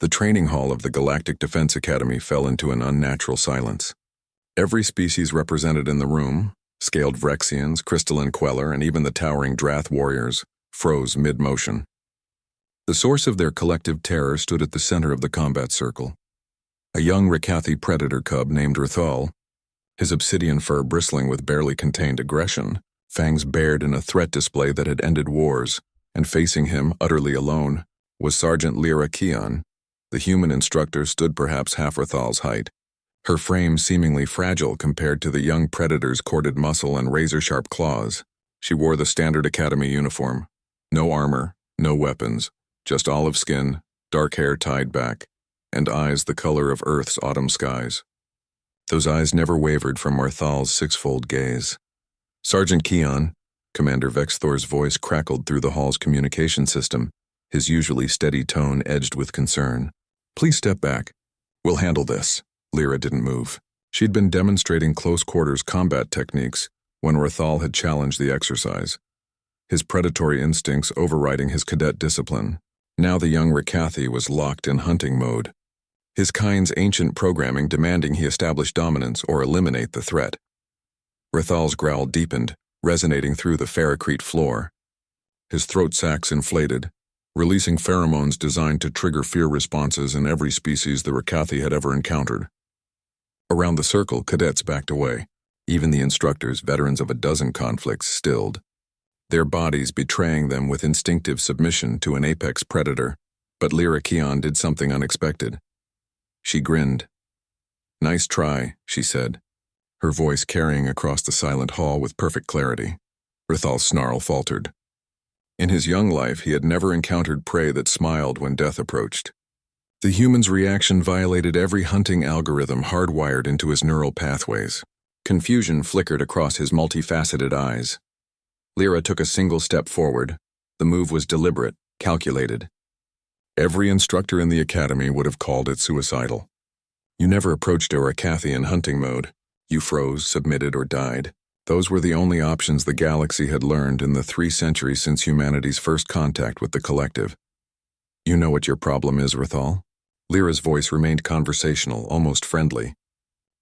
The training hall of the Galactic Defense Academy fell into an unnatural silence. Every species represented in the room, scaled Vrexians, crystalline Queller, and even the towering Drath warriors, froze mid-motion. The source of their collective terror stood at the center of the combat circle. A young Rakathi predator cub named Rithal, his obsidian fur bristling with barely contained aggression, fangs bared in a threat display that had ended wars, and facing him, utterly alone, was Sergeant Lyra Keon. The human instructor stood perhaps half Rithal's height, her frame seemingly fragile compared to the young predator's corded muscle and razor-sharp claws. She wore the standard academy uniform. No armor, no weapons, just olive skin, dark hair tied back, and eyes the color of Earth's autumn skies. Those eyes never wavered from Rithal's six-fold gaze. Sergeant Keon, Commander Vexthor's voice crackled through the hall's communication system, his usually steady tone edged with concern. Please step back. We'll handle this. Lyra didn't move. She'd been demonstrating close-quarters combat techniques when Rithal had challenged the exercise, his predatory instincts overriding his cadet discipline. Now the young Rakathi was locked in hunting mode, his kind's ancient programming demanding he establish dominance or eliminate the threat. Rithal's growl deepened, resonating through the ferrocrete floor. His throat sacs inflated, releasing pheromones designed to trigger fear responses in every species the Rakathi had ever encountered. Around the circle, cadets backed away. Even the instructors, veterans of a dozen conflicts, stilled, their bodies betraying them with instinctive submission to an apex predator. But Lyra Keon did something unexpected. She grinned. "Nice try," she said, her voice carrying across the silent hall with perfect clarity. Rithal's snarl faltered. In his young life, he had never encountered prey that smiled when death approached. The human's reaction violated every hunting algorithm hardwired into his neural pathways. Confusion flickered across his multifaceted eyes. Lyra took a single step forward. The move was deliberate, calculated. Every instructor in the academy would have called it suicidal. You never approached a Rakathi in hunting mode. You froze, submitted, or died. Those were the only options the galaxy had learned in the 3 centuries since humanity's first contact with the collective. You know what your problem is, Rithal? Lyra's voice remained conversational, almost friendly.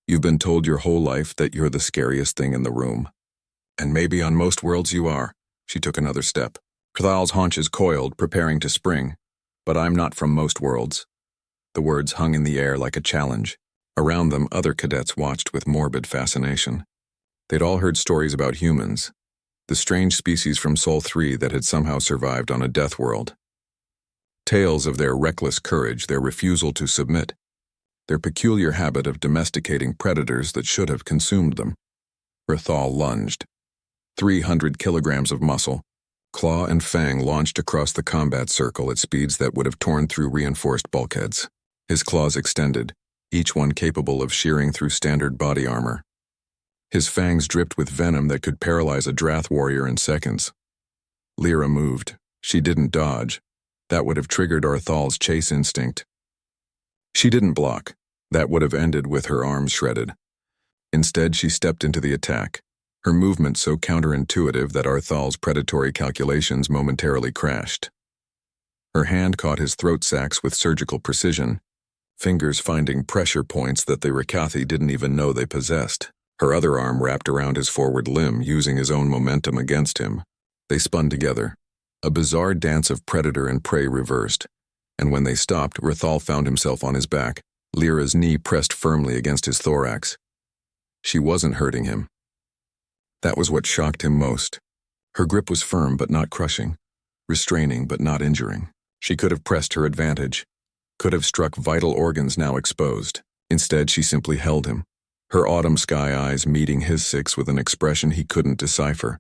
You've been told your whole life that you're the scariest thing in the room. And maybe on most worlds you are. She took another step. Rithal's haunches coiled, preparing to spring. But I'm not from most worlds. The words hung in the air like a challenge. Around them, other cadets watched with morbid fascination. They'd all heard stories about humans, the strange species from Sol 3 that had somehow survived on a death world. Tales of their reckless courage, their refusal to submit, their peculiar habit of domesticating predators that should have consumed them. Rithal lunged. 300 kilograms of muscle, claw and fang launched across the combat circle at speeds that would have torn through reinforced bulkheads. His claws extended, each one capable of shearing through standard body armor. His fangs dripped with venom that could paralyze a Drath warrior in seconds. Lyra moved. She didn't dodge. That would have triggered Rithal's chase instinct. She didn't block. That would have ended with her arms shredded. Instead, she stepped into the attack, her movement so counterintuitive that Rithal's predatory calculations momentarily crashed. Her hand caught his throat sacs with surgical precision, fingers finding pressure points that the Rakathi didn't even know they possessed. Her other arm wrapped around his forward limb, using his own momentum against him. They spun together. A bizarre dance of predator and prey reversed, and when they stopped, Rithal found himself on his back, Lyra's knee pressed firmly against his thorax. She wasn't hurting him. That was what shocked him most. Her grip was firm but not crushing, restraining but not injuring. She could have pressed her advantage, could have struck vital organs now exposed. Instead, she simply held him, her autumn sky eyes meeting his 6 with an expression he couldn't decipher.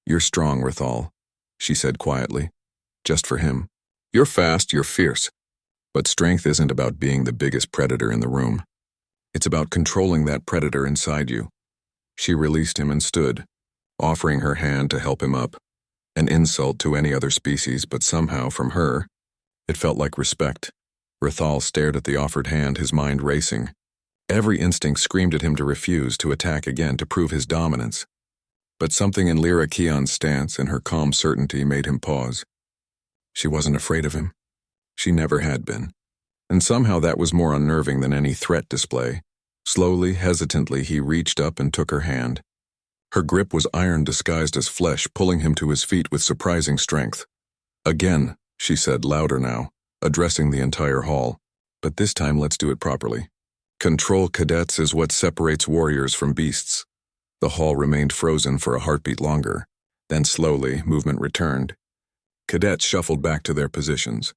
"You're strong, Rithal," she said quietly. Just for him. "You're fast, you're fierce. But strength isn't about being the biggest predator in the room. It's about controlling that predator inside you." She released him and stood, offering her hand to help him up. An insult to any other species, but somehow, from her, it felt like respect. Rithal stared at the offered hand, his mind racing. Every instinct screamed at him to refuse, to attack again, to prove his dominance. But something in Lyra Keon's stance and her calm certainty made him pause. She wasn't afraid of him. She never had been. And somehow that was more unnerving than any threat display. Slowly, hesitantly, he reached up and took her hand. Her grip was iron disguised as flesh, pulling him to his feet with surprising strength. "Again," she said, louder now, addressing the entire hall. "But this time let's do it properly. Control, cadets, is what separates warriors from beasts." The hall remained frozen for a heartbeat longer. Then slowly, movement returned. Cadets shuffled back to their positions.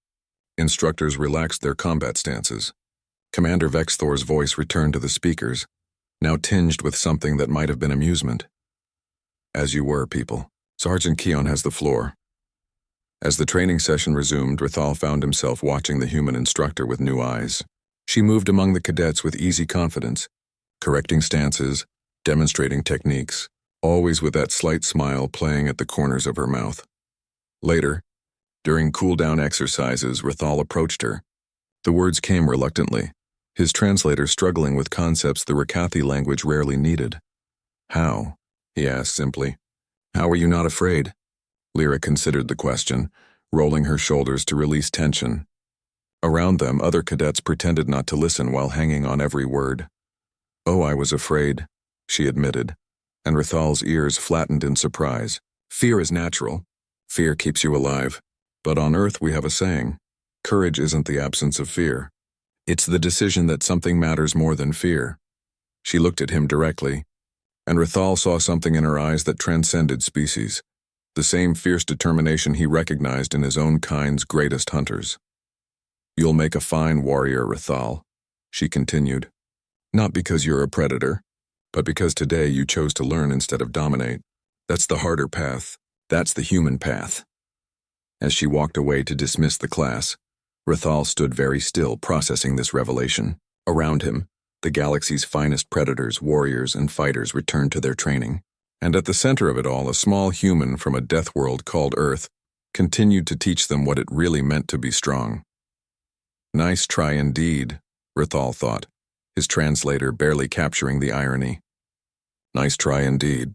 Instructors relaxed their combat stances. Commander Vexthor's voice returned to the speakers, now tinged with something that might have been amusement. "As you were, people. Sergeant Keon has the floor." As the training session resumed, Rithal found himself watching the human instructor with new eyes. She moved among the cadets with easy confidence, correcting stances, demonstrating techniques, always with that slight smile playing at the corners of her mouth. Later, during cool-down exercises, Rithal approached her. The words came reluctantly, his translator struggling with concepts the Rakathi language rarely needed. "How?" he asked simply. "How are you not afraid?" Lyra considered the question, rolling her shoulders to release tension. Around them, other cadets pretended not to listen while hanging on every word. "Oh, I was afraid," she admitted, and Rithal's ears flattened in surprise. "Fear is natural. Fear keeps you alive. But on Earth we have a saying, courage isn't the absence of fear. It's the decision that something matters more than fear." She looked at him directly, and Rithal saw something in her eyes that transcended species, the same fierce determination he recognized in his own kind's greatest hunters. "You'll make a fine warrior, Rithal," she continued. "Not because you're a predator, but because today you chose to learn instead of dominate. That's the harder path. That's the human path." As she walked away to dismiss the class, Rithal stood very still, processing this revelation. Around him, the galaxy's finest predators, warriors, and fighters returned to their training. And at the center of it all, a small human from a death world called Earth continued to teach them what it really meant to be strong. "Nice try indeed," Rithal thought, his translator barely capturing the irony. "Nice try indeed."